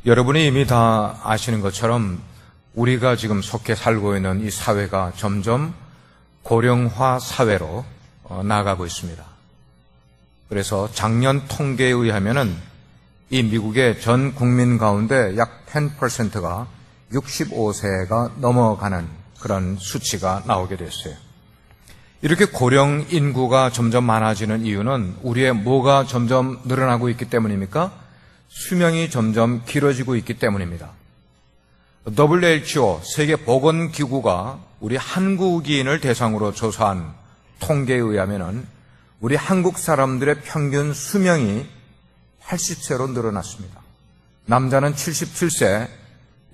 여러분이 이미 다 아시는 것처럼 우리가 지금 속해 살고 있는 이 사회가 점점 고령화 사회로 나아가고 있습니다. 그래서 작년 통계에 의하면은 이 미국의 전 국민 가운데 약 10%가 65세가 넘어가는 그런 수치가 나오게 됐어요. 이렇게 고령 인구가 점점 많아지는 이유는 우리의 뭐가 점점 늘어나고 있기 때문입니까? 수명이 점점 길어지고 있기 때문입니다. WHO 세계보건기구가 우리 한국인을 대상으로 조사한 통계에 의하면은 우리 한국 사람들의 평균 수명이 80세로 늘어났습니다. 남자는 77세,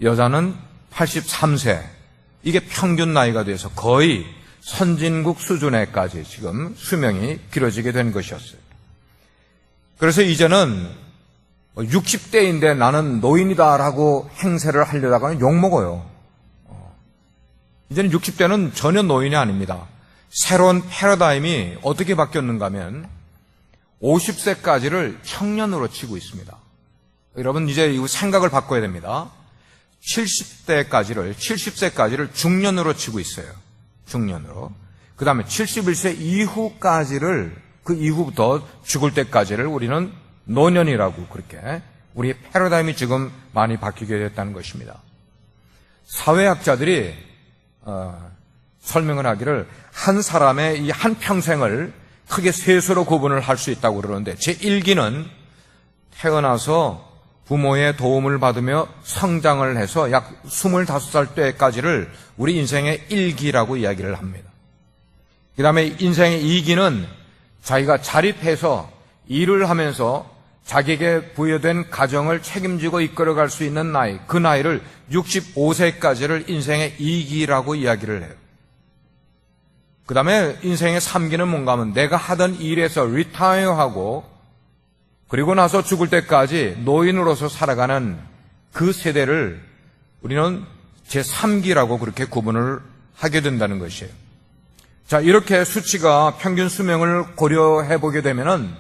여자는 83세. 이게 평균 나이가 돼서 거의 선진국 수준에까지 지금 수명이 길어지게 된 것이었어요. 그래서 이제는 60대인데 나는 노인이다라고 행세를 하려다가는 욕먹어요. 이제는 60대는 전혀 노인이 아닙니다. 새로운 패러다임이 어떻게 바뀌었는가 하면 50세까지를 청년으로 치고 있습니다. 여러분 이제 이 생각을 바꿔야 됩니다. 70세까지를 중년으로 치고 있어요. 중년으로. 그 다음에 71세 이후까지를, 그 이후부터 죽을 때까지를 우리는 노년이라고, 그렇게 우리의 패러다임이 지금 많이 바뀌게 됐다는 것입니다. 사회학자들이 설명을 하기를 한 사람의 이 한 평생을 크게 셋으로 구분을 할 수 있다고 그러는데, 제1기는 태어나서 부모의 도움을 받으며 성장을 해서 약 25살 때까지를 우리 인생의 1기라고 이야기를 합니다. 그 다음에 인생의 2기는 자기가 자립해서 일을 하면서 자기에게 부여된 가정을 책임지고 이끌어갈 수 있는 나이, 그 나이를 65세까지를 인생의 2기라고 이야기를 해요. 그 다음에 인생의 3기는 뭔가 하면 내가 하던 일에서 리타이어하고 그리고 나서 죽을 때까지 노인으로서 살아가는 그 세대를 우리는 제3기라고 그렇게 구분을 하게 된다는 것이에요. 자, 이렇게 수치가 평균 수명을 고려해 보게 되면은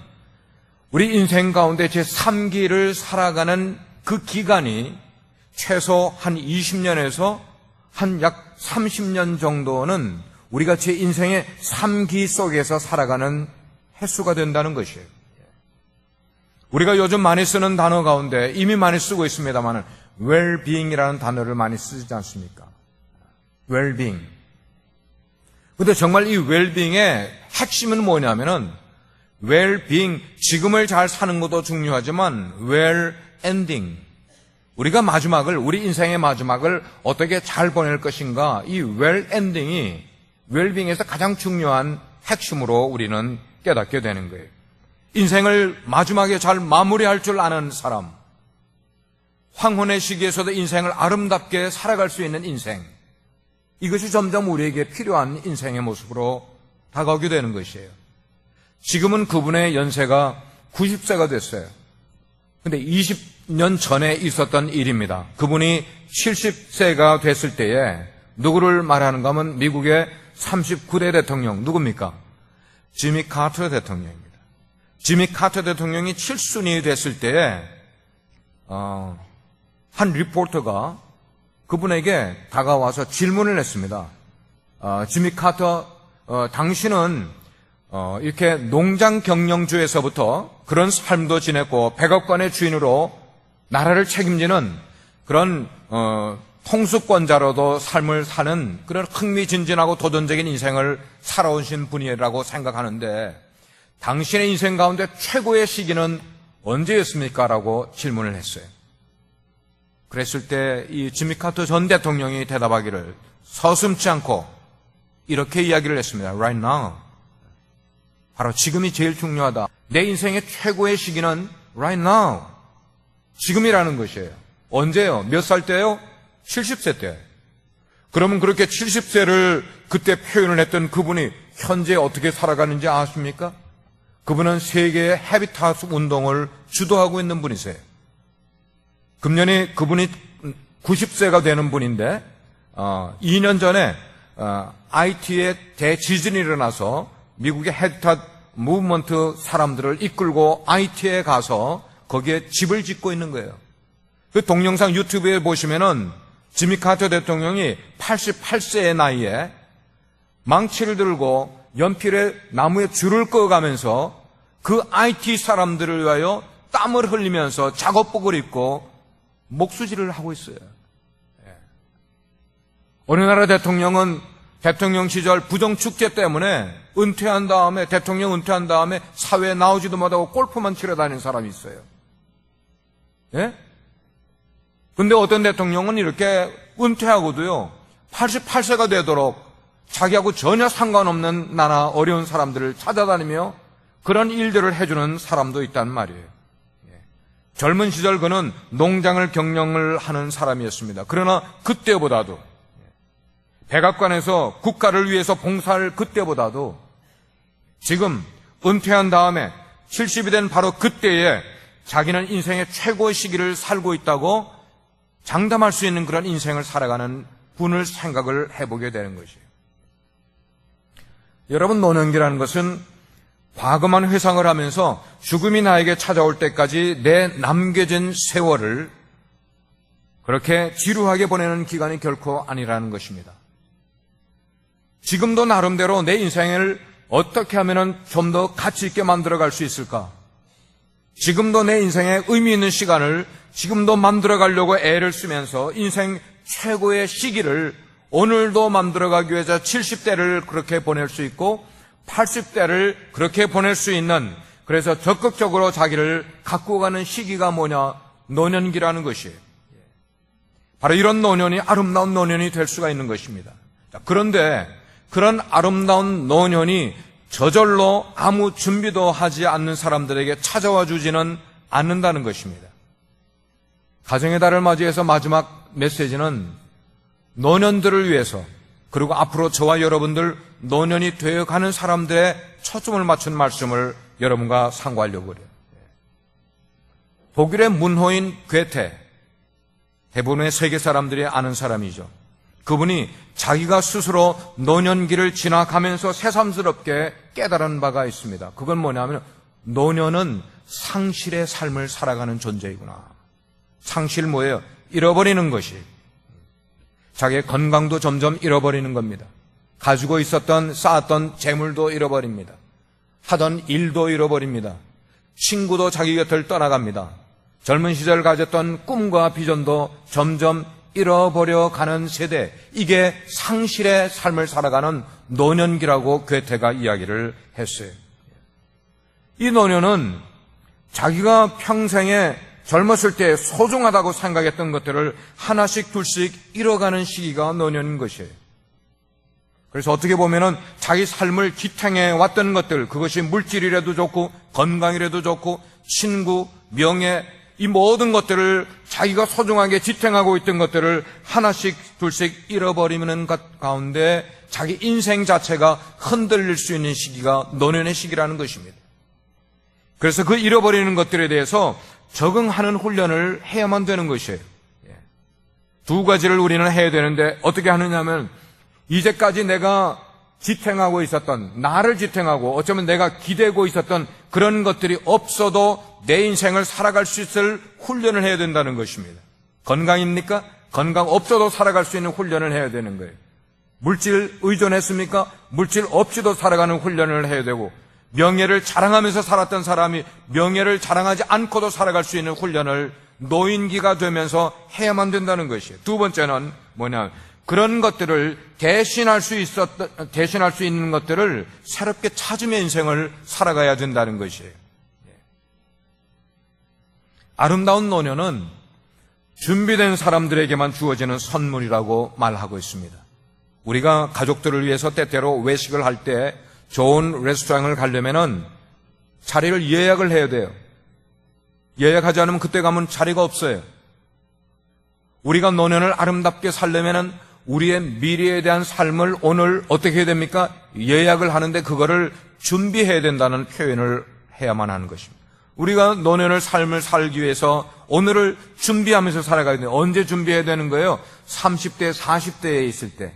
우리 인생 가운데 제3기를 살아가는 그 기간이 최소 한 20년에서 한 약 30년 정도는 우리가 제 인생의 3기 속에서 살아가는 횟수가 된다는 것이에요. 우리가 요즘 많이 쓰는 단어 가운데 이미 많이 쓰고 있습니다만 well-being이라는 단어를 많이 쓰지 않습니까? well-being. 근데 정말 이 well-being의 핵심은 뭐냐면은 well-being, 지금을 잘 사는 것도 중요하지만 well-ending, 우리가 우리 인생의 마지막을 어떻게 잘 보낼 것인가, 이 well-ending이 well-being에서 가장 중요한 핵심으로 우리는 깨닫게 되는 거예요. 인생을 마지막에 잘 마무리할 줄 아는 사람, 황혼의 시기에서도 인생을 아름답게 살아갈 수 있는 인생, 이것이 점점 우리에게 필요한 인생의 모습으로 다가오게 되는 것이에요. 지금은 그분의 연세가 90세가 됐어요. 근데 20년 전에 있었던 일입니다. 그분이 70세가 됐을 때에 누구를 말하는가 하면 미국의 39대 대통령, 누굽니까? 지미 카터 대통령입니다. 지미 카터 대통령이 7순위 됐을 때에 한 리포터가 그분에게 다가와서 질문을 했습니다. 지미 카터, 당신은 이렇게 농장 경영주에서부터 그런 삶도 지냈고 100억 권의 주인으로 나라를 책임지는 그런 통수권자로도 삶을 사는 그런 흥미진진하고 도전적인 인생을 살아오신 분이라고 생각하는데 당신의 인생 가운데 최고의 시기는 언제였습니까? 라고 질문을 했어요. 그랬을 때 이 지미 카터 전 대통령이 대답하기를 서슴지 않고 이렇게 이야기를 했습니다. Right now. 바로 지금이 제일 중요하다. 내 인생의 최고의 시기는 right now. 지금이라는 것이에요. 언제요? 몇 살 때요? 70세 때. 그러면 그렇게 70세를 그때 표현을 했던 그분이 현재 어떻게 살아가는지 아십니까? 그분은 세계의 헤비타트 운동을 주도하고 있는 분이세요. 금년에 그분이 90세가 되는 분인데 2년 전에 IT에 대지진이 일어나서 미국의 헤비타트 무브먼트 사람들을 이끌고 IT에 가서 거기에 집을 짓고 있는 거예요. 그 동영상 유튜브에 보시면은 지미 카터 대통령이 88세의 나이에 망치를 들고 연필에 나무에 줄을 그어가면서 그 IT 사람들을 위하여 땀을 흘리면서 작업복을 입고 목수질을 하고 있어요. 어느 나라 대통령은 대통령 시절 부정축제 때문에 대통령 은퇴한 다음에 사회에 나오지도 못하고 골프만 치러 다니는 사람이 있어요. 예? 근데 어떤 대통령은 이렇게 은퇴하고도요, 88세가 되도록 자기하고 전혀 상관없는 나나 어려운 사람들을 찾아다니며 그런 일들을 해주는 사람도 있단 말이에요. 젊은 시절 그는 농장을 경영을 하는 사람이었습니다. 그러나 그때보다도 백악관에서 국가를 위해서 봉사할 그때보다도 지금 은퇴한 다음에 70이 된 바로 그때에 자기는 인생의 최고의 시기를 살고 있다고 장담할 수 있는 그런 인생을 살아가는 분을 생각을 해보게 되는 것이에요. 여러분, 노년기라는 것은 과거만 회상을 하면서 죽음이 나에게 찾아올 때까지 내 남겨진 세월을 그렇게 지루하게 보내는 기간이 결코 아니라는 것입니다. 지금도 나름대로 내 인생을 어떻게 하면 좀 더 가치 있게 만들어갈 수 있을까? 지금도 내 인생에 의미 있는 시간을 지금도 만들어가려고 애를 쓰면서 인생 최고의 시기를 오늘도 만들어가기 위해서 70대를 그렇게 보낼 수 있고 80대를 그렇게 보낼 수 있는, 그래서 적극적으로 자기를 갖고 가는 시기가 뭐냐? 노년기라는 것이에요. 바로 이런 노년이 아름다운 노년이 될 수가 있는 것입니다. 그런데 그런 아름다운 노년이 저절로 아무 준비도 하지 않는 사람들에게 찾아와 주지는 않는다는 것입니다. 가정의 달을 맞이해서 마지막 메시지는 노년들을 위해서, 그리고 앞으로 저와 여러분들 노년이 되어가는 사람들의 초점을 맞춘 말씀을 여러분과 상고하려고 그래요. 독일의 문호인 괴테, 대부분의 세계 사람들이 아는 사람이죠. 그분이 자기가 스스로 노년기를 지나가면서 새삼스럽게 깨달은 바가 있습니다. 그건 뭐냐면 노년은 상실의 삶을 살아가는 존재이구나. 상실 뭐예요? 잃어버리는 것이. 자기의 건강도 점점 잃어버리는 겁니다. 가지고 있었던 쌓았던 재물도 잃어버립니다. 하던 일도 잃어버립니다. 친구도 자기 곁을 떠나갑니다. 젊은 시절 가졌던 꿈과 비전도 점점 잃어버려 가는 세대, 이게 상실의 삶을 살아가는 노년기라고 괴테가 이야기를 했어요. 이 노년은 자기가 평생에 젊었을 때 소중하다고 생각했던 것들을 하나씩 둘씩 잃어가는 시기가 노년인 것이에요. 그래서 어떻게 보면은 자기 삶을 지탱해 왔던 것들, 그것이 물질이라도 좋고 건강이라도 좋고 친구, 명예, 이 모든 것들을 자기가 소중하게 지탱하고 있던 것들을 하나씩 둘씩 잃어버리는 것 가운데 자기 인생 자체가 흔들릴 수 있는 시기가 노년의 시기라는 것입니다. 그래서 그 잃어버리는 것들에 대해서 적응하는 훈련을 해야만 되는 것이에요. 두 가지를 우리는 해야 되는데 어떻게 하느냐면, 이제까지 내가 지탱하고 있었던, 나를 지탱하고 어쩌면 내가 기대고 있었던 그런 것들이 없어도 내 인생을 살아갈 수 있을 훈련을 해야 된다는 것입니다. 건강입니까? 건강 없어도 살아갈 수 있는 훈련을 해야 되는 거예요. 물질 의존했습니까? 물질 없이도 살아가는 훈련을 해야 되고, 명예를 자랑하면서 살았던 사람이 명예를 자랑하지 않고도 살아갈 수 있는 훈련을 노인기가 되면서 해야만 된다는 것이에요. 두 번째는 뭐냐? 그런 것들을 대신할 수 있는 것들을 새롭게 찾으며 인생을 살아가야 된다는 것이에요. 아름다운 노년은 준비된 사람들에게만 주어지는 선물이라고 말하고 있습니다. 우리가 가족들을 위해서 때때로 외식을 할 때 좋은 레스토랑을 가려면은 자리를 예약을 해야 돼요. 예약하지 않으면 그때 가면 자리가 없어요. 우리가 노년을 아름답게 살려면은 우리의 미래에 대한 삶을 오늘 어떻게 해야 됩니까? 예약을 하는데 그거를 준비해야 된다는 표현을 해야만 하는 것입니다. 우리가 노년을 삶을 살기 위해서 오늘을 준비하면서 살아가야 돼요. 언제 준비해야 되는 거예요? 30대, 40대에 있을 때.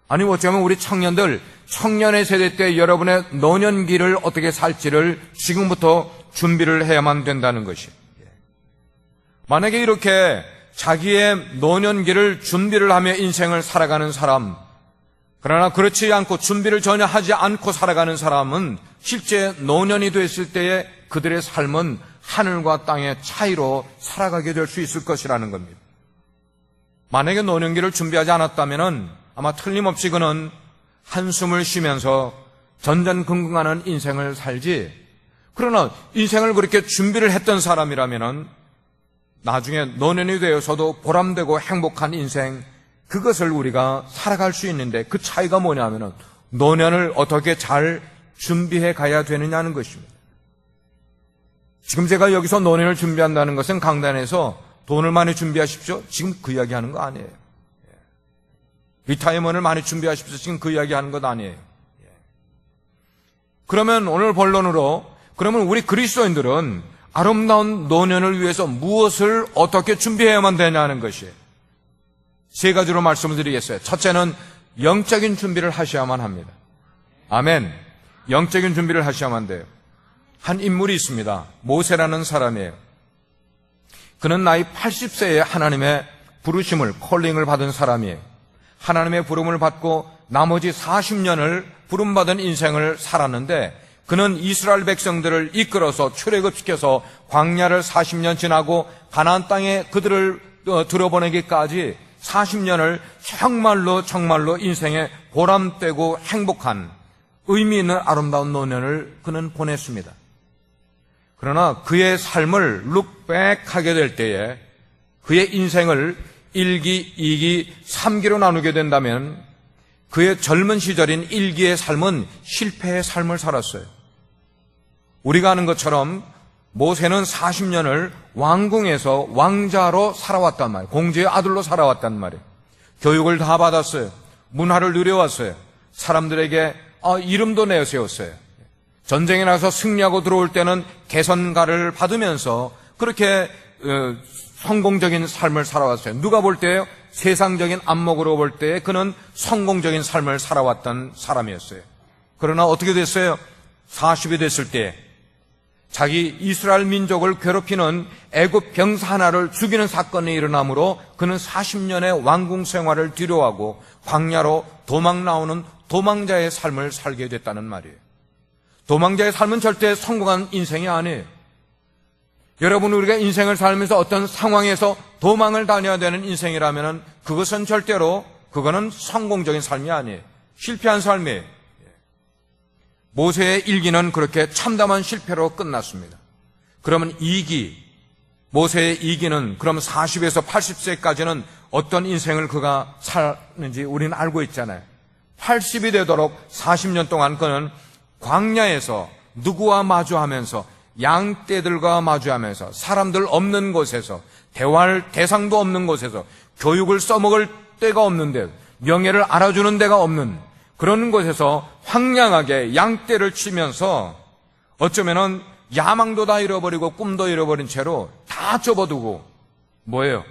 아니 어쩌면 우리 청년의 세대 때 여러분의 노년기를 어떻게 살지를 지금부터 준비를 해야만 된다는 것이에요. 만약에 이렇게 자기의 노년기를 준비를 하며 인생을 살아가는 사람, 그러나 그렇지 않고 준비를 전혀 하지 않고 살아가는 사람은 실제 노년이 됐을 때에 그들의 삶은 하늘과 땅의 차이로 살아가게 될 수 있을 것이라는 겁니다. 만약에 노년기를 준비하지 않았다면 아마 틀림없이 그는 한숨을 쉬면서 전전긍긍하는 인생을 살지, 그러나 인생을 그렇게 준비를 했던 사람이라면 나중에 노년이 되어서도 보람되고 행복한 인생, 그것을 우리가 살아갈 수 있는데 그 차이가 뭐냐면 노년을 어떻게 잘 준비해 가야 되느냐는 것입니다. 지금 제가 여기서 노년을 준비한다는 것은 강단에서 돈을 많이 준비하십시오, 지금 그 이야기 하는 거 아니에요. 리타이먼을 많이 준비하십시오, 지금 그 이야기 하는 것 아니에요. 그러면 오늘 본론으로, 그러면 우리 그리스도인들은 아름다운 노년을 위해서 무엇을 어떻게 준비해야만 되냐는 것이에요. 세 가지로 말씀을 드리겠어요. 첫째는 영적인 준비를 하셔야만 합니다. 아멘. 영적인 준비를 하셔야만 돼요. 한 인물이 있습니다. 모세라는 사람이에요. 그는 나이 80세에 하나님의 부르심을, 콜링을 받은 사람이에요. 하나님의 부름을 받고 나머지 40년을 부름받은 인생을 살았는데, 그는 이스라엘 백성들을 이끌어서 출애굽시켜서 광야를 40년 지나고 가나안 땅에 그들을 들어보내기까지 40년을 정말로 인생에 보람되고 행복한 의미 있는 아름다운 노년을 그는 보냈습니다. 그러나 그의 삶을 룩백하게 될 때에 그의 인생을 1기, 2기, 3기로 나누게 된다면 그의 젊은 시절인 1기의 삶은 실패의 삶을 살았어요. 우리가 아는 것처럼 모세는 40년을 왕궁에서 왕자로 살아왔단 말이에요. 공주의 아들로 살아왔단 말이에요. 교육을 다 받았어요. 문화를 누려왔어요. 사람들에게 이름도 내세웠어요. 전쟁에 나서 승리하고 들어올 때는 개선가를 받으면서 그렇게 성공적인 삶을 살아왔어요. 누가 볼 때요? 세상적인 안목으로 볼 때 그는 성공적인 삶을 살아왔던 사람이었어요. 그러나 어떻게 됐어요? 40이 됐을 때 자기 이스라엘 민족을 괴롭히는 애굽 병사 하나를 죽이는 사건이 일어나므로 그는 40년의 왕궁 생활을 뒤로하고 광야로 도망 나오는 도망자의 삶을 살게 됐다는 말이에요. 도망자의 삶은 절대 성공한 인생이 아니에요. 여러분, 우리가 인생을 살면서 어떤 상황에서 도망을 다녀야 되는 인생이라면 그것은 절대로 그거는 성공적인 삶이 아니에요. 실패한 삶이에요. 모세의 1기는 그렇게 참담한 실패로 끝났습니다. 그러면 2기, 모세의 2기는 그럼 40에서 80세까지는 어떤 인생을 그가 살는지 우리는 알고 있잖아요. 80이 되도록 40년 동안 그는 광야에서 누구와 마주하면서 양떼들과 마주하면서 사람들 없는 곳에서 대화할 대상도 없는 곳에서 교육을 써먹을 데가 없는데 명예를 알아주는 데가 없는 그런 곳에서 황량하게 양떼를 치면서 어쩌면은 야망도 다 잃어버리고 꿈도 잃어버린 채로 다 접어두고 뭐예요?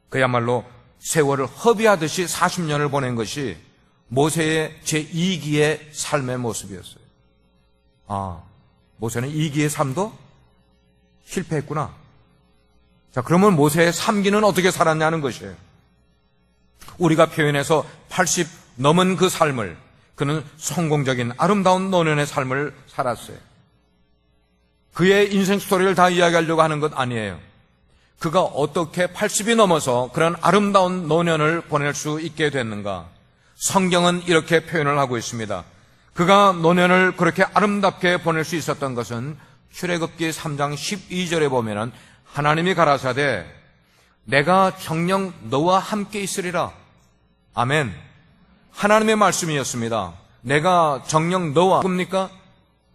그야말로 세월을 허비하듯이 40년을 보낸 것이 모세의 제2기의 삶의 모습이었어요. 모세는 2기의 삶도 실패했구나. 자, 그러면 모세의 3기는 어떻게 살았냐는 것이에요. 우리가 표현해서 80 넘은 그 삶을, 그는 성공적인 아름다운 노년의 삶을 살았어요. 그의 인생 스토리를 다 이야기하려고 하는 것 아니에요. 그가 어떻게 80이 넘어서 그런 아름다운 노년을 보낼 수 있게 됐는가? 성경은 이렇게 표현을 하고 있습니다. 그가 노년을 그렇게 아름답게 보낼 수 있었던 것은 출애굽기 3장 12절에 보면은 하나님이 가라사대 내가 정녕 너와 함께 있으리라. 아멘. 하나님의 말씀이었습니다. 내가 정녕 너와 누굽니까?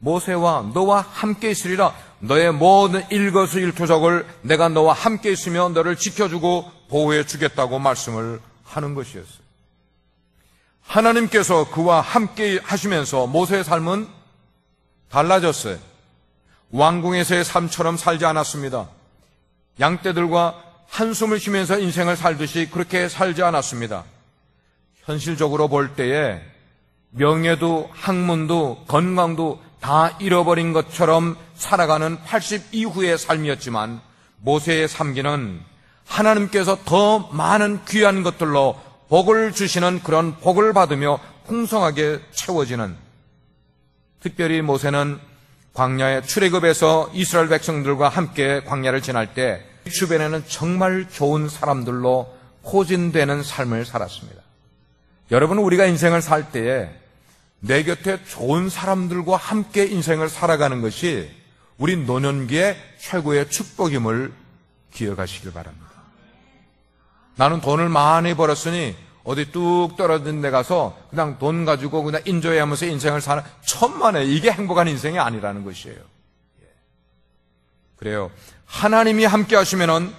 모세와 너와 함께 있으리라. 너의 모든 일거수일투족을 내가 너와 함께 있으며 너를 지켜주고 보호해 주겠다고 말씀을 하는 것이었어요. 하나님께서 그와 함께 하시면서 모세의 삶은 달라졌어요. 왕궁에서의 삶처럼 살지 않았습니다. 양떼들과 한숨을 쉬면서 인생을 살듯이 그렇게 살지 않았습니다. 현실적으로 볼 때에 명예도 학문도 건강도 다 잃어버린 것처럼 살아가는 80 이후의 삶이었지만 모세의 삶기는 하나님께서 더 많은 귀한 것들로 복을 주시는 그런 복을 받으며 풍성하게 채워지는, 특별히 모세는 광야의 출애굽에서 이스라엘 백성들과 함께 광야를 지날 때 주변에는 정말 좋은 사람들로 포진되는 삶을 살았습니다. 여러분, 우리가 인생을 살 때에 내 곁에 좋은 사람들과 함께 인생을 살아가는 것이 우리 노년기의 최고의 축복임을 기억하시길 바랍니다. 나는 돈을 많이 벌었으니 어디 뚝 떨어진 데 가서 그냥 돈 가지고 그냥 인조해하면서 인생을 사는, 천만에 이게 행복한 인생이 아니라는 것이에요. 그래요. 하나님이 함께 하시면은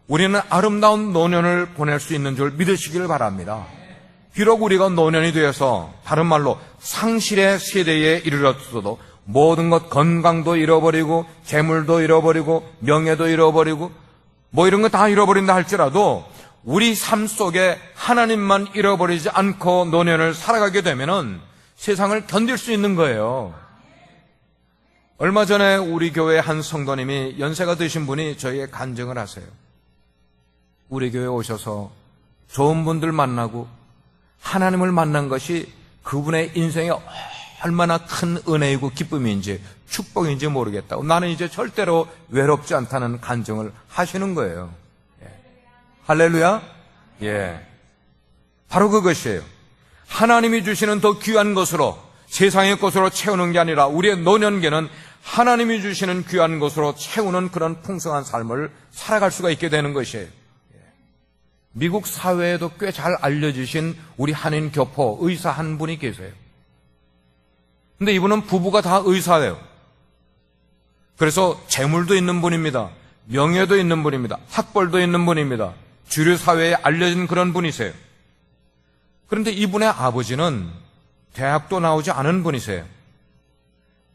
우리는 아름다운 노년을 보낼 수 있는 줄 믿으시길 바랍니다. 비록 우리가 노년이 되어서 다른 말로 상실의 세대에 이르렀어도 모든 것, 건강도 잃어버리고 재물도 잃어버리고 명예도 잃어버리고 뭐 이런 거 다 잃어버린다 할지라도 우리 삶 속에 하나님만 잃어버리지 않고 노년을 살아가게 되면은 세상을 견딜 수 있는 거예요. 얼마 전에 우리 교회 한 성도님이 연세가 드신 분이 저희에게 간증을 하세요. 우리 교회에 오셔서 좋은 분들 만나고 하나님을 만난 것이 그분의 인생에 얼마나 큰 은혜이고 기쁨인지 축복인지 모르겠다고, 나는 이제 절대로 외롭지 않다는 간증을 하시는 거예요. 할렐루야? 예. 바로 그것이에요. 하나님이 주시는 더 귀한 것으로, 세상의 것으로 채우는 게 아니라 우리의 노년기는 하나님이 주시는 귀한 것으로 채우는 그런 풍성한 삶을 살아갈 수가 있게 되는 것이에요. 미국 사회에도 꽤 잘 알려지신 우리 한인 교포 의사 한 분이 계세요. 근데 이분은 부부가 다 의사예요. 그래서 재물도 있는 분입니다. 명예도 있는 분입니다. 학벌도 있는 분입니다. 주류 사회에 알려진 그런 분이세요. 그런데 이분의 아버지는 대학도 나오지 않은 분이세요.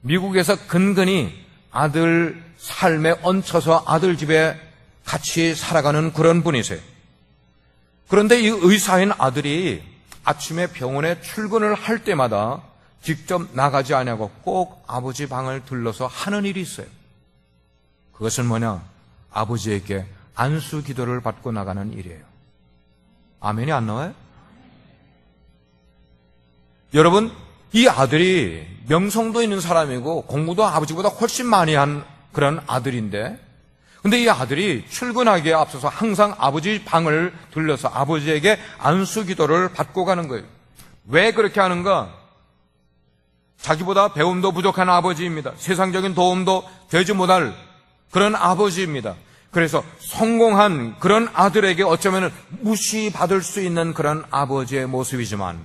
미국에서 근근히 아들 삶에 얹혀서 아들 집에 같이 살아가는 그런 분이세요. 그런데 이 의사인 아들이 아침에 병원에 출근을 할 때마다 직접 나가지 않냐고 꼭 아버지 방을 들러서 하는 일이 있어요. 그것은 뭐냐? 아버지에게 안수 기도를 받고 나가는 일이에요. 아멘이 안 나와요? 여러분, 이 아들이 명성도 있는 사람이고 공부도 아버지보다 훨씬 많이 한 그런 아들인데, 근데 이 아들이 출근하기에 앞서서 항상 아버지 방을 들려서 아버지에게 안수 기도를 받고 가는 거예요. 왜 그렇게 하는가? 자기보다 배움도 부족한 아버지입니다. 세상적인 도움도 되지 못할 그런 아버지입니다. 그래서 성공한 그런 아들에게 어쩌면 무시받을 수 있는 그런 아버지의 모습이지만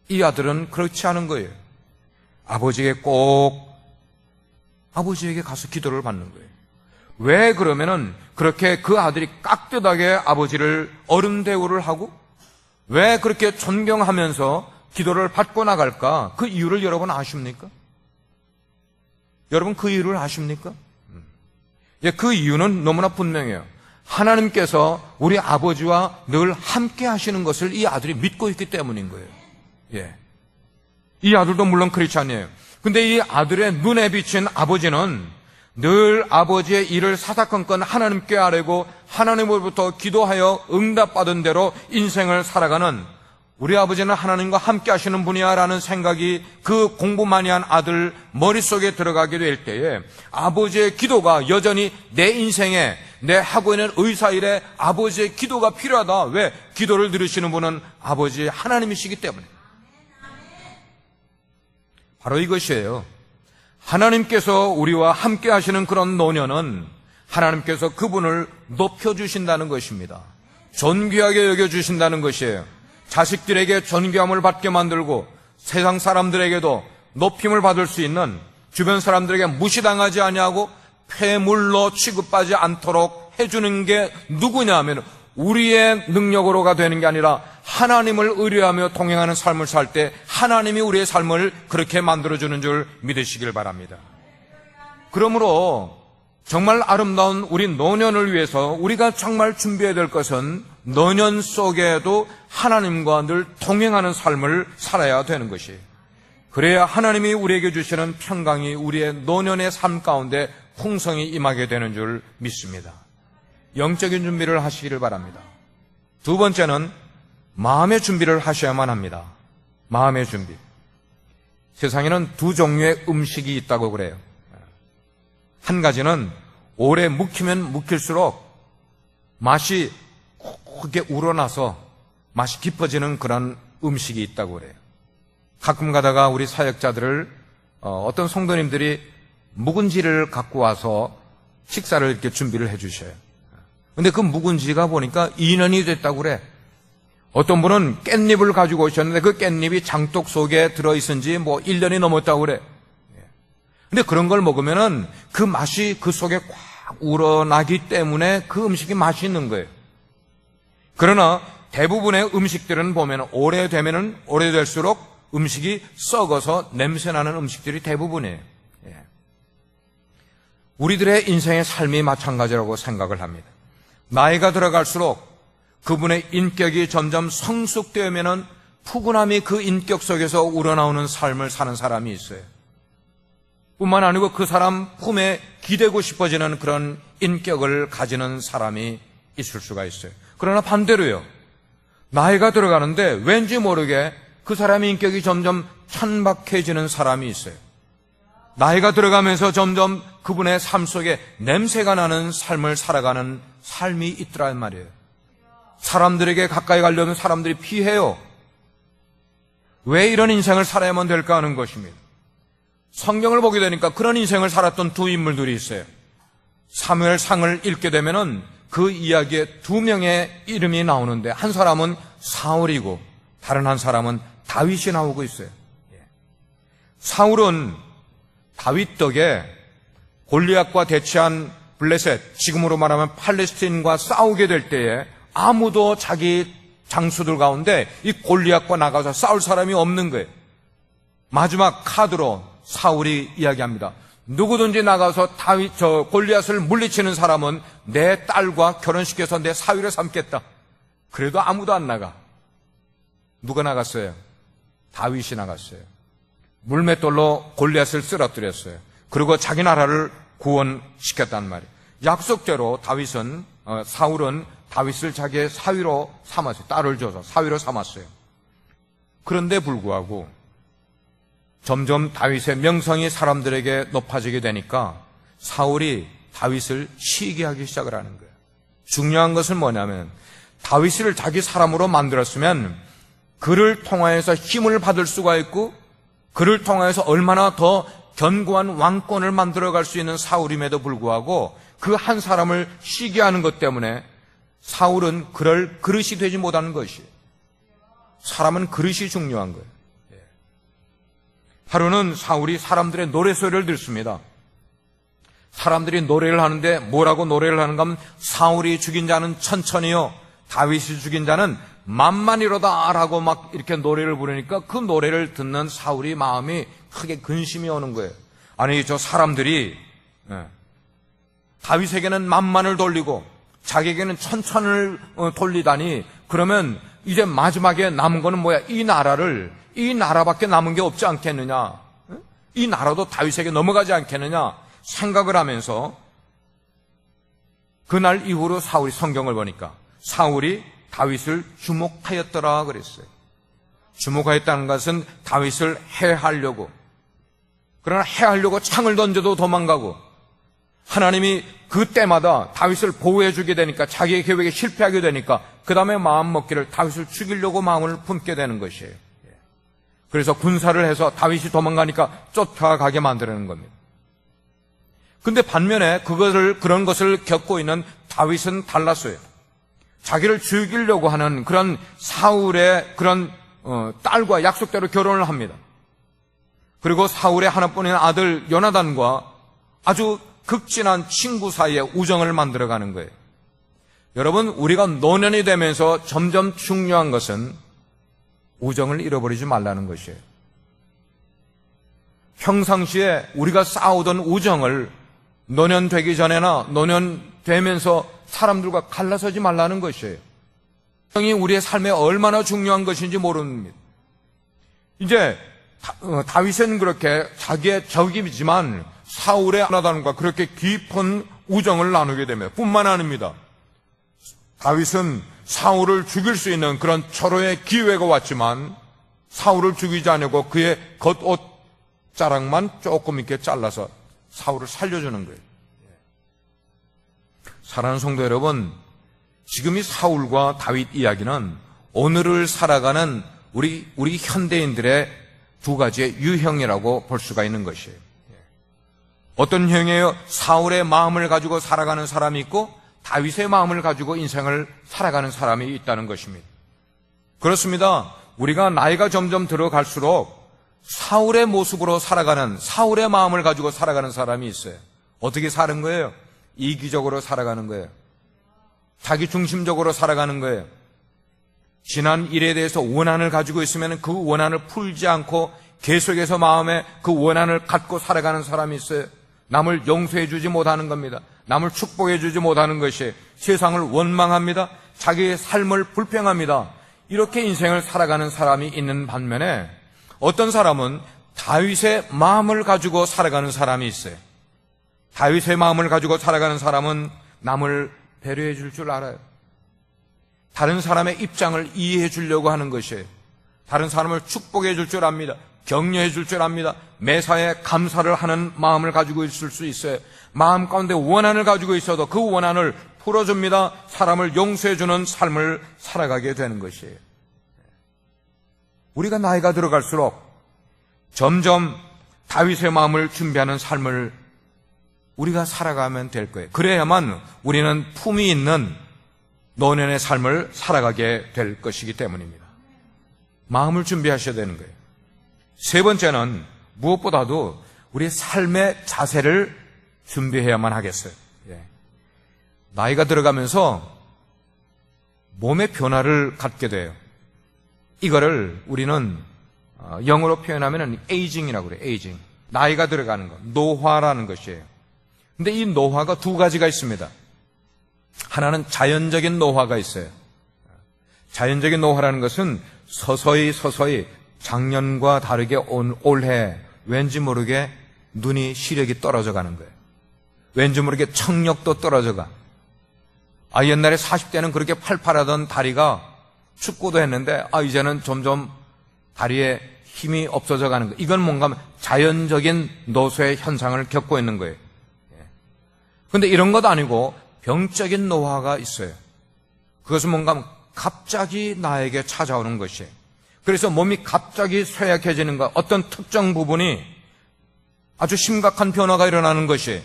이 아들은 그렇지 않은 거예요. 아버지에게 가서 기도를 받는 거예요. 왜 그러면은 그렇게 그 아들이 깍듯하게 아버지를 어른 대우를 하고 왜 그렇게 존경하면서 기도를 받고 나갈까? 그 이유를 여러분 아십니까? 여러분 그 이유를 아십니까? 그 이유는 너무나 분명해요. 하나님께서 우리 아버지와 늘 함께 하시는 것을 이 아들이 믿고 있기 때문인 거예요. 이 아들도 물론 크리스찬이에요. 근데 이 아들의 눈에 비친 아버지는 늘 아버지의 일을 사사건건 하나님께 아뢰고 하나님으로부터 기도하여 응답받은 대로 인생을 살아가는, 우리 아버지는 하나님과 함께 하시는 분이야 라는 생각이 그 공부 많이 한 아들 머릿속에 들어가게 될 때에 아버지의 기도가 여전히 내 인생에, 내 하고 있는 의사 일에 아버지의 기도가 필요하다. 왜? 기도를 들으시는 분은 아버지 하나님이시기 때문에. 바로 이것이에요. 하나님께서 우리와 함께 하시는 그런 노년은 하나님께서 그분을 높여주신다는 것입니다. 존귀하게 여겨주신다는 것이에요. 자식들에게 존귀함을 받게 만들고 세상 사람들에게도 높임을 받을 수 있는, 주변 사람들에게 무시당하지 아니하고 폐물로 취급하지 않도록 해주는 게 누구냐 하면 우리의 능력으로가 되는 게 아니라 하나님을 의뢰하며 동행하는 삶을 살 때 하나님이 우리의 삶을 그렇게 만들어주는 줄 믿으시길 바랍니다. 그러므로 정말 아름다운 우리 노년을 위해서 우리가 정말 준비해야 될 것은 노년 속에도 하나님과 늘 동행하는 삶을 살아야 되는 것이에요. 그래야 하나님이 우리에게 주시는 평강이 우리의 노년의 삶 가운데 풍성이 임하게 되는 줄 믿습니다. 영적인 준비를 하시기를 바랍니다. 두 번째는 마음의 준비를 하셔야만 합니다. 마음의 준비. 세상에는 두 종류의 음식이 있다고 그래요. 한 가지는 오래 묵히면 묵힐수록 맛이 크게 우러나서 맛이 깊어지는 그런 음식이 있다고 그래요. 가끔 가다가 우리 사역자들을 어떤 성도님들이 묵은지를 갖고 와서 식사를 이렇게 준비를 해 주셔요. 근데 그 묵은지가 보니까 2년이 됐다고 그래. 어떤 분은 깻잎을 가지고 오셨는데 그 깻잎이 장독 속에 들어있은지 1년이 넘었다고 그래. 근데 그런 걸 먹으면은 그 맛이 그 속에 꽉 우러나기 때문에 그 음식이 맛있는 거예요. 그러나 대부분의 음식들은 보면 오래되면은 오래될수록 음식이 썩어서 냄새나는 음식들이 대부분이에요. 우리들의 인생의 삶이 마찬가지라고 생각을 합니다. 나이가 들어갈수록 그분의 인격이 점점 성숙되면은 푸근함이 그 인격 속에서 우러나오는 삶을 사는 사람이 있어요. 뿐만 아니고 그 사람 품에 기대고 싶어지는 그런 인격을 가지는 사람이 있을 수가 있어요. 그러나 반대로요. 나이가 들어가는데 왠지 모르게 그 사람의 인격이 점점 천박해지는 사람이 있어요. 나이가 들어가면서 점점 그분의 삶 속에 냄새가 나는 삶을 살아가는 삶이 있더란 말이에요. 사람들에게 가까이 가려면 사람들이 피해요. 왜 이런 인생을 살아야만 될까 하는 것입니다. 성경을 보게 되니까 그런 인생을 살았던 두 인물들이 있어요. 사무엘상을 읽게 되면은 그 이야기에 두 명의 이름이 나오는데 한 사람은 사울이고 다른 한 사람은 다윗이 나오고 있어요. 사울은 다윗 덕에 골리앗과 대치한 블레셋, 지금으로 말하면 팔레스틴과 싸우게 될 때에 아무도 자기 장수들 가운데 이 골리앗과 나가서 싸울 사람이 없는 거예요. 마지막 카드로 사울이 이야기합니다. 누구든지 나가서 골리앗을 물리치는 사람은 내 딸과 결혼시켜서 내 사위를 삼겠다. 그래도 아무도 안 나가. 누가 나갔어요? 다윗이 나갔어요. 물맷돌로 골리앗을 쓰러뜨렸어요. 그리고 자기 나라를 구원시켰단 말이에요. 약속대로 사울은 다윗을 자기의 사위로 삼았어요. 딸을 줘서 사위로 삼았어요. 그런데 불구하고 점점 다윗의 명성이 사람들에게 높아지게 되니까 사울이 다윗을 시기하기 시작을 하는 거예요. 중요한 것은 뭐냐면 다윗을 자기 사람으로 만들었으면 그를 통하여서 힘을 받을 수가 있고 그를 통하여서 얼마나 더 견고한 왕권을 만들어갈 수 있는 사울임에도 불구하고 그 한 사람을 시기하는 것 때문에 사울은 그럴 그릇이 되지 못하는 것이에요. 사람은 그릇이 중요한 거예요. 하루는 사울이 사람들의 노래소리를 듣습니다. 사람들이 노래를 하는데 뭐라고 노래를 하는가 하면 사울이 죽인 자는 천천히요 다윗이 죽인 자는 만만이로다 라고 막 이렇게 노래를 부르니까 그 노래를 듣는 사울이 마음이 크게 근심이 오는 거예요. 아니 저 사람들이 다윗에게는 만만을 돌리고 자기에게는 천천을 돌리다니 그러면 이제 마지막에 남은 거는 뭐야? 이 나라밖에 남은 게 없지 않겠느냐? 이 나라도 다윗에게 넘어가지 않겠느냐? 생각을 하면서 그날 이후로 사울이 성경을 보니까 사울이 다윗을 주목하였더라 그랬어요. 주목하였다는 것은 다윗을 해하려고, 그러나 해하려고 창을 던져도 도망가고 하나님이 그때마다 다윗을 보호해주게 되니까 자기의 계획에 실패하게 되니까 그 다음에 마음 먹기를 다윗을 죽이려고 마음을 품게 되는 것이에요. 그래서 군사를 해서 다윗이 도망가니까 쫓아가게 만드는 겁니다. 근데 반면에 그런 것을 겪고 있는 다윗은 달랐어요. 자기를 죽이려고 하는 그런 사울의 그런 딸과 약속대로 결혼을 합니다. 그리고 사울의 하나뿐인 아들 요나단과 아주 극진한 친구 사이에 우정을 만들어가는 거예요. 여러분, 우리가 노년이 되면서 점점 중요한 것은 우정을 잃어버리지 말라는 것이에요. 평상시에 우리가 쌓아오던 우정을 노년 되기 전에나 노년 되면서 사람들과 갈라서지 말라는 것이에요. 우정이 우리의 삶에 얼마나 중요한 것인지 모릅니다. 이제 다윗은 그렇게 자기의 적이지만 사울의 아나단과 그렇게 깊은 우정을 나누게 되며 뿐만 아닙니다. 다윗은 사울을 죽일 수 있는 그런 절호의 기회가 왔지만 사울을 죽이지 않고 그의 겉옷 자락만 조금 이렇게 잘라서 사울을 살려주는 거예요. 사랑하는 성도 여러분, 지금 이 사울과 다윗 이야기는 오늘을 살아가는 우리 현대인들의 두 가지의 유형이라고 볼 수가 있는 것이에요. 어떤 형이에요? 사울의 마음을 가지고 살아가는 사람이 있고 다윗의 마음을 가지고 인생을 살아가는 사람이 있다는 것입니다. 그렇습니다. 우리가 나이가 점점 들어갈수록 사울의 모습으로 살아가는, 사울의 마음을 가지고 살아가는 사람이 있어요. 어떻게 사는 거예요? 이기적으로 살아가는 거예요. 자기 중심적으로 살아가는 거예요. 지난 일에 대해서 원한을 가지고 있으면 그 원한을 풀지 않고 계속해서 마음에 그 원한을 갖고 살아가는 사람이 있어요. 남을 용서해 주지 못하는 겁니다. 남을 축복해 주지 못하는 것이 세상을 원망합니다. 자기의 삶을 불평합니다. 이렇게 인생을 살아가는 사람이 있는 반면에 어떤 사람은 다윗의 마음을 가지고 살아가는 사람이 있어요. 다윗의 마음을 가지고 살아가는 사람은 남을 배려해 줄 줄 알아요. 다른 사람의 입장을 이해해 주려고 하는 것이에요. 다른 사람을 축복해 줄 줄 압니다. 격려해 줄 줄 압니다. 매사에 감사를 하는 마음을 가지고 있을 수 있어요. 마음 가운데 원한을 가지고 있어도 그 원한을 풀어줍니다. 사람을 용서해 주는 삶을 살아가게 되는 것이에요. 우리가 나이가 들어갈수록 점점 다윗의 마음을 준비하는 삶을 우리가 살아가면 될 거예요. 그래야만 우리는 품이 있는 노년의 삶을 살아가게 될 것이기 때문입니다. 마음을 준비하셔야 되는 거예요. 세 번째는 무엇보다도 우리 삶의 자세를 준비해야만 하겠어요. 나이가 들어가면서 몸의 변화를 갖게 돼요. 이거를 우리는 영어로 표현하면 에이징이라고 그래요. 에이징. 나이가 들어가는 것, 노화라는 것이에요. 근데 이 노화가 두 가지가 있습니다. 하나는 자연적인 노화가 있어요. 자연적인 노화라는 것은 서서히 작년과 다르게 올해 왠지 모르게 눈이 시력이 떨어져 가는 거예요. 왠지 모르게 청력도 떨어져 가. 옛날에 40대는 그렇게 팔팔하던 다리가 축구도 했는데 이제는 점점 다리에 힘이 없어져 가는 거예요. 이건 뭔가 자연적인 노쇠의 현상을 겪고 있는 거예요. 그런데 이런 것도 아니고 병적인 노화가 있어요. 그것은 뭔가 갑자기 나에게 찾아오는 것이에요. 그래서 몸이 갑자기 쇠약해지는 것, 어떤 특정 부분이 아주 심각한 변화가 일어나는 것이에요.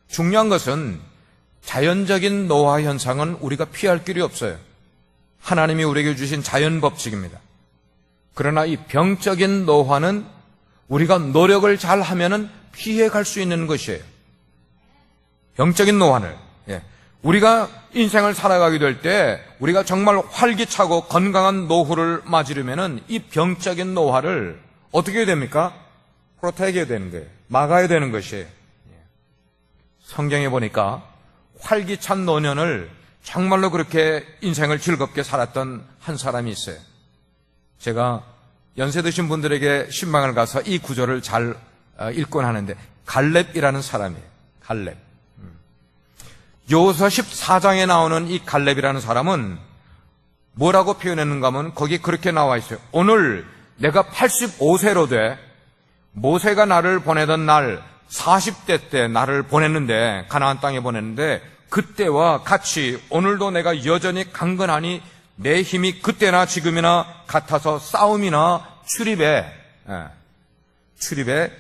중요한 것은 자연적인 노화 현상은 우리가 피할 길이 없어요. 하나님이 우리에게 주신 자연 법칙입니다. 그러나 이 병적인 노화는 우리가 노력을 잘 하면은 피해갈 수 있는 것이에요. 병적인 노화를. 우리가 인생을 살아가게 될 때 우리가 정말 활기차고 건강한 노후를 맞으려면은 이 병적인 노화를 어떻게 해야 됩니까? 프로텍해야 되는 거예요. 막아야 되는 것이에요. 성경에 보니까 활기찬 노년을 정말로 그렇게 인생을 즐겁게 살았던 한 사람이 있어요. 제가 연세 드신 분들에게 신방을 가서 이 구절을 잘 읽곤 하는데 갈렙이라는 사람이에요. 갈렙. 여호수아 14장에 나오는 이 갈렙이라는 사람은 뭐라고 표현했는가 하면 거기 그렇게 나와 있어요. 오늘 내가 85세로 돼 모세가 나를 보내던 날 40대 때 나를 보냈는데 가나안 땅에 보냈는데 그때와 같이 오늘도 내가 여전히 강건하니 내 힘이 그때나 지금이나 같아서 싸움이나 출입에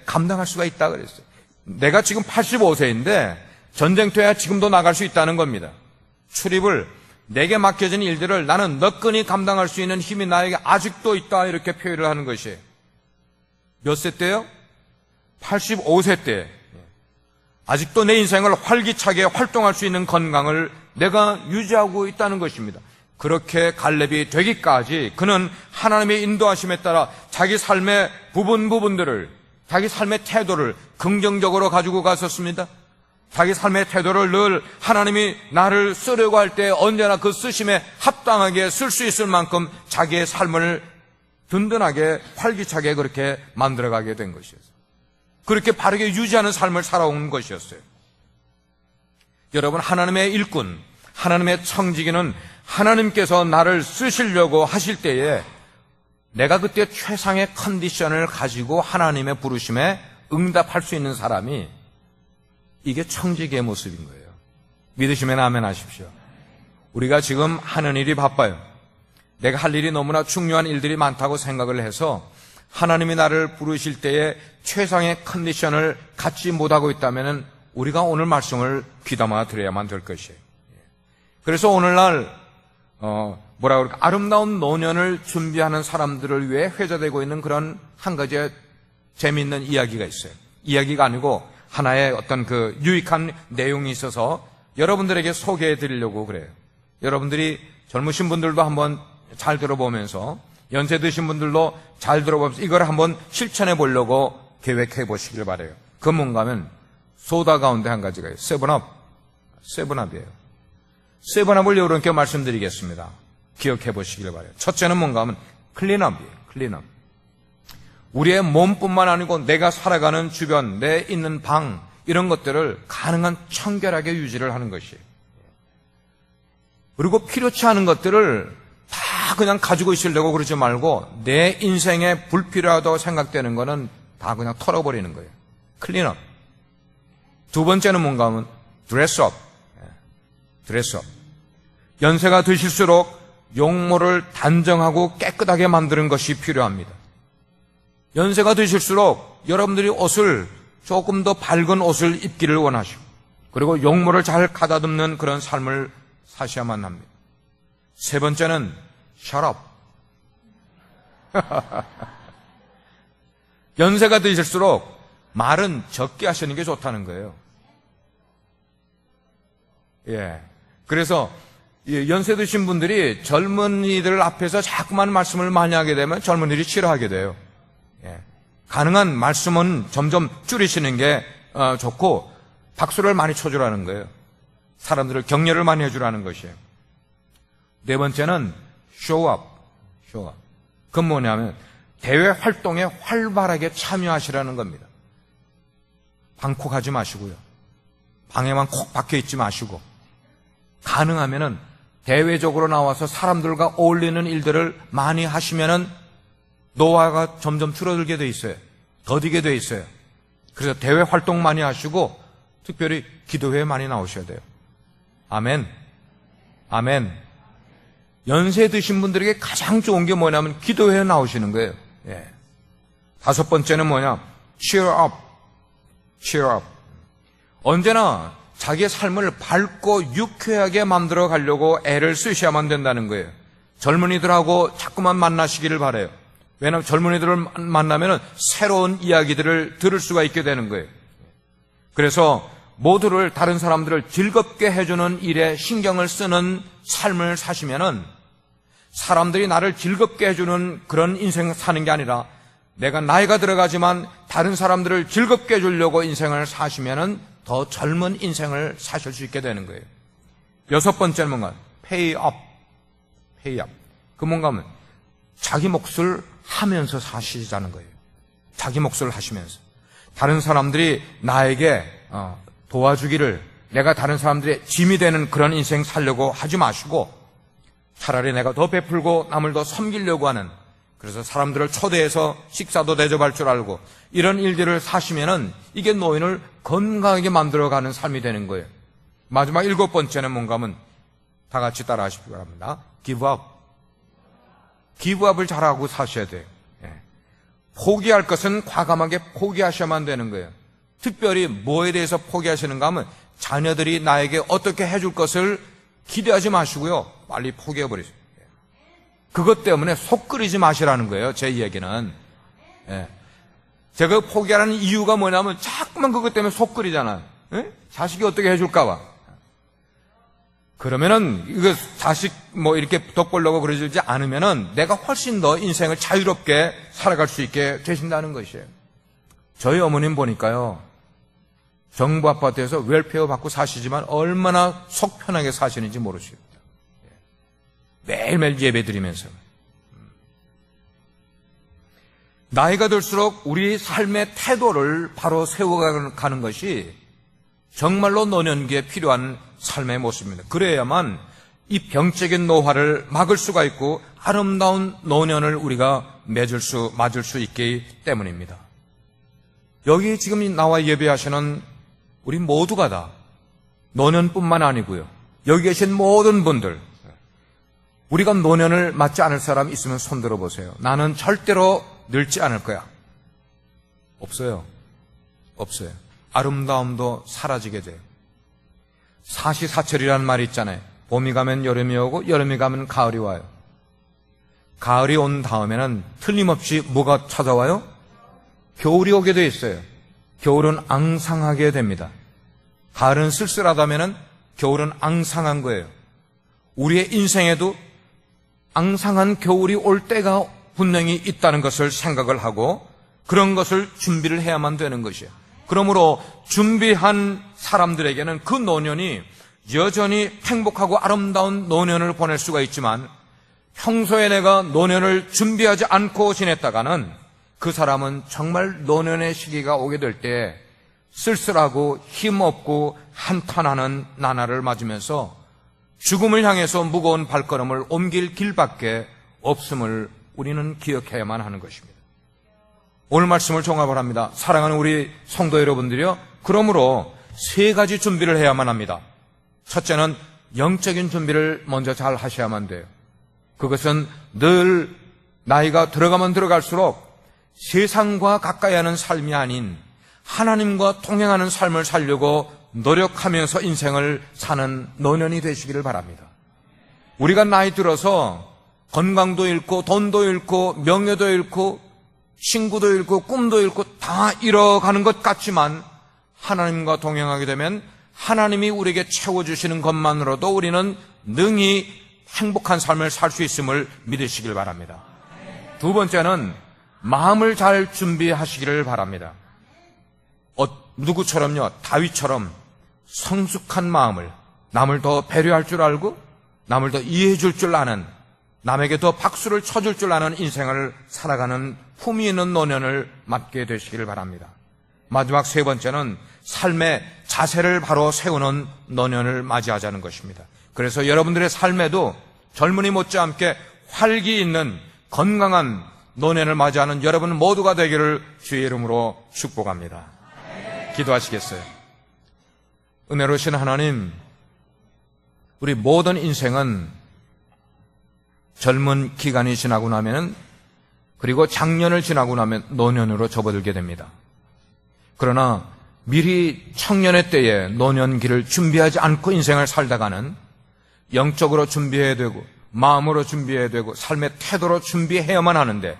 감당할 수가 있다 그랬어요. 내가 지금 85세인데 전쟁터에 지금도 나갈 수 있다는 겁니다. 출입을 내게 맡겨진 일들을 나는 너끈히 감당할 수 있는 힘이 나에게 아직도 있다 이렇게 표현을 하는 것이에요. 몇 세 때요? 85세 때. 아직도 내 인생을 활기차게 활동할 수 있는 건강을 내가 유지하고 있다는 것입니다. 그렇게 갈렙이 되기까지 그는 하나님의 인도하심에 따라 자기 삶의 부분들을 자기 삶의 태도를 긍정적으로 가지고 갔었습니다. 자기 삶의 태도를 늘 하나님이 나를 쓰려고 할 때 언제나 그 쓰심에 합당하게 쓸 수 있을 만큼 자기의 삶을 든든하게 활기차게 그렇게 만들어가게 된 것이었어요. 그렇게 바르게 유지하는 삶을 살아온 것이었어요. 여러분, 하나님의 일꾼, 하나님의 청지기는 하나님께서 나를 쓰시려고 하실 때에 내가 그때 최상의 컨디션을 가지고 하나님의 부르심에 응답할 수 있는 사람이, 이게 청지기의 모습인 거예요. 믿으시면 아멘 하십시오. 우리가 지금 하는 일이 바빠요. 내가 할 일이 너무나 중요한 일들이 많다고 생각을 해서 하나님이 나를 부르실 때에 최상의 컨디션을 갖지 못하고 있다면 우리가 오늘 말씀을 귀담아 드려야만 될 것이에요. 그래서 오늘날 아름다운 노년을 준비하는 사람들을 위해 회자되고 있는 그런 한 가지의 재미있는 이야기가 있어요. 이야기가 아니고 하나의 어떤 그 유익한 내용이 있어서 여러분들에게 소개해 드리려고 그래요. 여러분들이 젊으신 분들도 한번 잘 들어보면서, 연세 드신 분들도 잘 들어보면서 이걸 한번 실천해 보려고 계획해 보시길 바라요. 그 뭔가 하면 소다 가운데 한 가지가 있어요. 세븐업이에요. 세븐업을 이렇게 말씀드리겠습니다. 기억해 보시길 바라요. 첫째는 뭔가 하면 클린업이에요. 클린업. 우리의 몸뿐만 아니고 내가 살아가는 주변, 내 있는 방, 이런 것들을 가능한 청결하게 유지를 하는 것이에요. 그리고 필요치 않은 것들을 다 그냥 가지고 있으려고 그러지 말고 내 인생에 불필요하다고 생각되는 거는 다 그냥 털어버리는 거예요. 클린업. 두 번째는 뭔가 하면 드레스업. 드레스업. 연세가 드실수록 용모를 단정하고 깨끗하게 만드는 것이 필요합니다. 연세가 드실수록 여러분들이 옷을 조금 더 밝은 옷을 입기를 원하시고, 그리고 용모를 잘 가다듬는 그런 삶을 사셔야만 합니다. 세 번째는 shut up. 연세가 드실수록 말은 적게 하시는 게 좋다는 거예요. 예. 그래서 연세 드신 분들이 젊은이들 앞에서 자꾸만 말씀을 많이 하게 되면 젊은이들이 싫어하게 돼요. 예. 가능한 말씀은 점점 줄이시는 게 좋고, 박수를 많이 쳐주라는 거예요. 사람들을 격려를 많이 해주라는 것이에요. 네 번째는 show up. 그건 뭐냐면 대외 활동에 활발하게 참여하시라는 겁니다. 방콕하지 마시고요. 방에만 콕 박혀 있지 마시고, 가능하면은 대외적으로 나와서 사람들과 어울리는 일들을 많이 하시면은 노화가 점점 줄어들게 돼 있어요. 더디게 돼 있어요. 그래서 대외 활동 많이 하시고, 특별히 기도회에 많이 나오셔야 돼요. 아멘. 아멘. 연세 드신 분들에게 가장 좋은 게 뭐냐면 기도회에 나오시는 거예요. 예. 다섯 번째는 뭐냐? cheer up. cheer up. 언제나 자기의 삶을 밝고 유쾌하게 만들어 가려고 애를 쓰셔야만 된다는 거예요. 젊은이들하고 자꾸만 만나시기를 바라요. 왜냐하면 젊은이들을 만나면 새로운 이야기들을 들을 수가 있게 되는 거예요. 그래서 모두를, 다른 사람들을 즐겁게 해주는 일에 신경을 쓰는 삶을 사시면은 사람들이 나를 즐겁게 해주는 그런 인생 사는 게 아니라 내가 나이가 들어가지만 다른 사람들을 즐겁게 해주려고 인생을 사시면은 더 젊은 인생을 사실 수 있게 되는 거예요. 여섯 번째는 뭔가? pay up. pay up. 그 뭔가 하면 자기 몫을 하면서 사시자는 거예요. 자기 몫을 하시면서. 다른 사람들이 나에게 도와주기를, 내가 다른 사람들의 짐이 되는 그런 인생 살려고 하지 마시고, 차라리 내가 더 베풀고 남을 더 섬기려고 하는, 그래서 사람들을 초대해서 식사도 대접할 줄 알고 이런 일들을 사시면은 이게 노인을 건강하게 만들어가는 삶이 되는 거예요. 마지막 일곱 번째는 뭔가 하면 다 같이 따라 하시기 바랍니다. give up. give up을 잘하고 사셔야 돼요. 예. 포기할 것은 과감하게 포기하셔야만 되는 거예요. 특별히 뭐에 대해서 포기하시는가 하면 자녀들이 나에게 어떻게 해줄 것을 기대하지 마시고요. 빨리 포기해버리세요. 그것 때문에 속 끓이지 마시라는 거예요. 제 얘기는. 예. 제가 포기하는 이유가 뭐냐면 자꾸만 그것 때문에 속 끓이잖아요. 예? 자식이 어떻게 해줄까 봐. 그러면은 이거 자식 이렇게 덕보려고 그러지 않으면은 내가 훨씬 더 인생을 자유롭게 살아갈 수 있게 되신다는 것이에요. 저희 어머님 보니까요, 정부 아파트에서 웰페어 받고 사시지만 얼마나 속 편하게 사시는지 모르십니다. 매일매일 예배 드리면서. 나이가 들수록 우리 삶의 태도를 바로 세워가는 것이 정말로 노년기에 필요한 삶의 모습입니다. 그래야만 이 병적인 노화를 막을 수가 있고 아름다운 노년을 우리가 맞을 수 있기 때문입니다. 여기 지금 나와 예배하시는 우리 모두가 다 노년뿐만 아니고요. 여기 계신 모든 분들, 우리가 노년을 맞지 않을 사람 있으면 손 들어보세요. 나는 절대로 늙지 않을 거야. 없어요. 없어요. 아름다움도 사라지게 돼요. 사시사철이라는 말이 있잖아요. 봄이 가면 여름이 오고 여름이 가면 가을이 와요. 가을이 온 다음에는 틀림없이 뭐가 찾아와요? 겨울이 오게 돼 있어요. 겨울은 앙상하게 됩니다. 가을은 쓸쓸하다면은 겨울은 앙상한 거예요. 우리의 인생에도 앙상한 겨울이 올 때가 분명히 있다는 것을 생각을 하고 그런 것을 준비를 해야만 되는 것이에요. 그러므로 준비한 사람들에게는 그 노년이 여전히 행복하고 아름다운 노년을 보낼 수가 있지만 평소에 내가 노년을 준비하지 않고 지냈다가는 그 사람은 정말 노년의 시기가 오게 될 때 쓸쓸하고 힘없고 한탄하는 나날을 맞으면서 죽음을 향해서 무거운 발걸음을 옮길 길밖에 없음을 우리는 기억해야만 하는 것입니다. 오늘 말씀을 종합을 합니다. 사랑하는 우리 성도 여러분들이요, 그러므로 세 가지 준비를 해야만 합니다. 첫째는 영적인 준비를 먼저 잘 하셔야만 돼요. 그것은 늘 나이가 들어가면 들어갈수록 세상과 가까이 하는 삶이 아닌 하나님과 동행하는 삶을 살려고 노력하면서 인생을 사는 노년이 되시기를 바랍니다. 우리가 나이 들어서 건강도 잃고 돈도 잃고 명예도 잃고 친구도 잃고 꿈도 잃고 다 잃어가는 것 같지만 하나님과 동행하게 되면 하나님이 우리에게 채워주시는 것만으로도 우리는 능히 행복한 삶을 살 수 있음을 믿으시길 바랍니다. 두 번째는 마음을 잘 준비하시기를 바랍니다. 누구처럼요? 다윗처럼 성숙한 마음을, 남을 더 배려할 줄 알고 남을 더 이해해 줄 줄 아는, 남에게 더 박수를 쳐줄 줄 아는 인생을 살아가는 품위 있는 노년을 맞게 되시기를 바랍니다. 마지막 세 번째는 삶의 자세를 바로 세우는 노년을 맞이하자는 것입니다. 그래서 여러분들의 삶에도 젊은이 못지않게 활기 있는 건강한 노년을 맞이하는 여러분 모두가 되기를 주의 이름으로 축복합니다. 기도하시겠어요? 은혜로우신 하나님, 우리 모든 인생은 젊은 기간이 지나고 나면, 그리고 장년을 지나고 나면 노년으로 접어들게 됩니다. 그러나 미리 청년의 때에 노년기를 준비하지 않고 인생을 살다가는 영적으로 준비해야 되고 마음으로 준비해야 되고 삶의 태도로 준비해야만 하는데,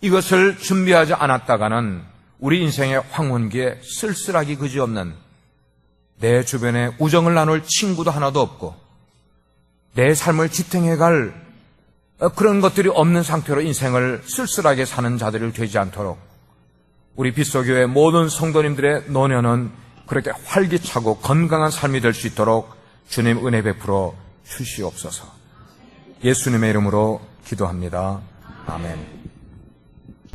이것을 준비하지 않았다가는 우리 인생의 황혼기에 쓸쓸하기 그지없는, 내 주변에 우정을 나눌 친구도 하나도 없고 내 삶을 지탱해갈 그런 것들이 없는 상태로 인생을 쓸쓸하게 사는 자들이 되지 않도록 우리 빗소교회 모든 성도님들의 노년은 그렇게 활기차고 건강한 삶이 될 수 있도록 주님 은혜 베풀어 주시옵소서. 예수님의 이름으로 기도합니다. 아멘.